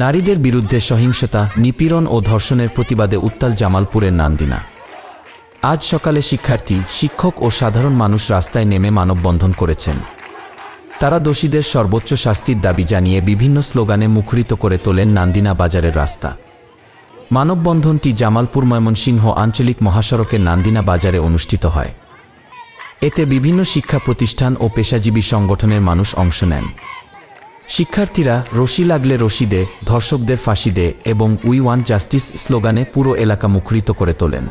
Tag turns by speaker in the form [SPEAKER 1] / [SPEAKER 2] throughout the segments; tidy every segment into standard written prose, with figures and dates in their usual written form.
[SPEAKER 1] নারীদের বিরুদ্ধে সহিংসতা, নিপীড়ন ও ধর্ষণের প্রতিবাদে উত্তাল জামালপুরের নান্দিনা। আজ সকালে শিক্ষার্থী, শিক্ষক ও সাধারণ মানুষ রাস্তায় নেমে মানববন্ধন করেছেন। তারা দোষীদের সর্বোচ্চ শাস্তির দাবি জানিয়ে বিভিন্ন স্লোগানে মুখরিত করে তোলেন নান্দিনা বাজারের রাস্তা। মানববন্ধনটি জামালপুর ময়মনসিংহ আঞ্চলিক মহাসড়কের নান্দিনা বাজারে অনুষ্ঠিত হয়। এতে বিভিন্ন শিক্ষা প্রতিষ্ঠান ও পেশাজীবী সংগঠনের মানুষ অংশ নেন। শিক্ষার্থীরা রশি লাগলে রশি দে, ধর্ষকদের ফাঁসি দে এবং উই ওয়ান্ট জাস্টিস স্লোগানে পুরো এলাকা মুখরিত করে তোলেন।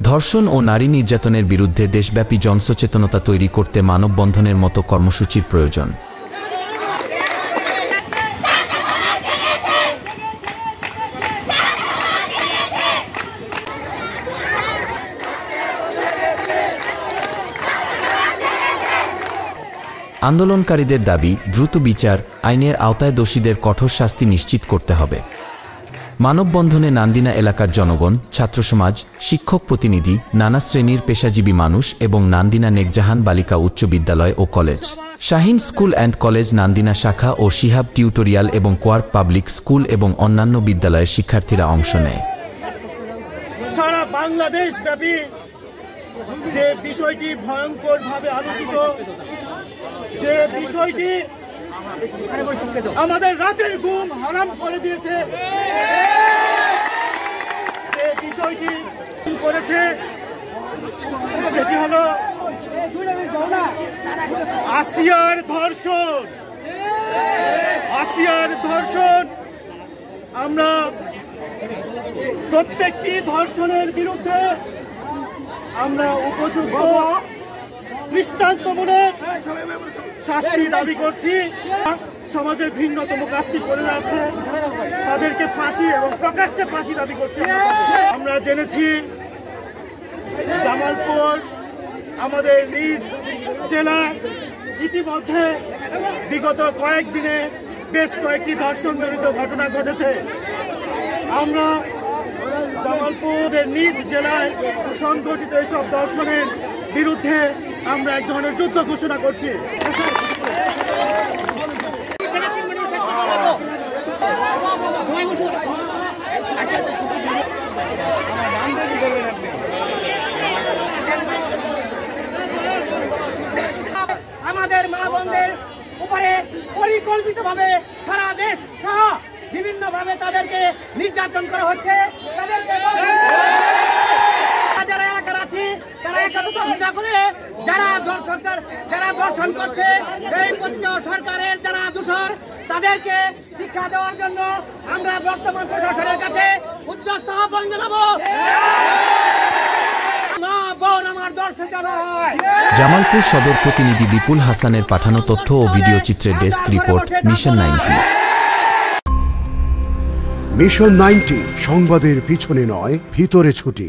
[SPEAKER 1] ধর্ষণ ও নারী নির্যাতনের বিরুদ্ধে দেশব্যাপী জনসচেতনতা তৈরি করতে মানববন্ধনের মতো কর্মসূচির প্রয়োজন। আন্দোলনকারীদের দাবি, দ্রুত বিচার, আইনের আওতায় দোষীদের কঠোর শাস্তি নিশ্চিত করতে হবে। মানববন্ধনে নান্দিনা এলাকার জনগণ, ছাত্রসমাজ, শিক্ষক প্রতিনিধি, নানা শ্রেণীর পেশাজীবী মানুষ এবং নান্দিনা নেকজাহান বালিকা উচ্চ বিদ্যালয় ও college, Shahin school and college Nandina শাখা ও শিহাব টিউটোরিয়াল এবং কোয়ার্ক পাবলিক স্কুল এবং অন্যান্য বিদ্যালয়ের শিক্ষার্থীরা অংশ নেয়।
[SPEAKER 2] সারা বাংলাদেশ ব্যাপী যে বিষয়টি ভয়ঙ্করভাবে আলোচিত, যে বিষয়টি আমাদের রাতের ঘুম হারাম করে দিয়েছে, যে বিষয়টি করেছে সেটি হলো আসিয়ার ধর্ষণ। আসিয়ার ধর্ষণ। আমরা প্রত্যেকটি ধর্ষণের বিরুদ্ধে আমরা উপযুক্ত দৃষ্টান্তমূলক শাস্তি দাবি করছি। সমাজের ভিন্নতম কাজটি করে যাচ্ছে, তাদেরকে ফাঁসি এবং প্রকাশ্যে ফাঁসি দাবি করছি। আমরা জেনেছি জামালপুর আমাদের নিজ জেলা ইতিমধ্যে বিগত কয়েকদিনে বেশ কয়েকটি ধর্ষণজনিত ঘটনা ঘটেছে। আমরা জামালপুরের নিজ জেলায় সংঘটিত এসব ধর্ষণের বিরুদ্ধে আমরা এক ধরনের যুদ্ধ ঘোষণা করছি।
[SPEAKER 3] আমাদের মা বোনদের উপরে পরিকল্পিতভাবে সারা দেশ সহ বিভিন্নভাবে তাদেরকে নির্যাতন করা হচ্ছে। তাদেরকে যারা এলাকার আছে তারা একত্রিত ঘোষণা করে যারা দর্শন করছে এই সরকারের যারা দূষর তাদেরকে শিক্ষা দেওয়ার জন্য আমরা বর্তমান প্রশাসনের কাছে উদ্যস্ত আহ্বান জানাবো।
[SPEAKER 1] জামালপুর সদর প্রতিনিধি বিপুল হাসানের পাঠানো তথ্য ও ভিডিও চিত্রের ডেস্ক রিপোর্ট, মিশন 90।
[SPEAKER 4] মিশন 90 সংবাদের পিছনে নয়, ভিতরে ছুটি।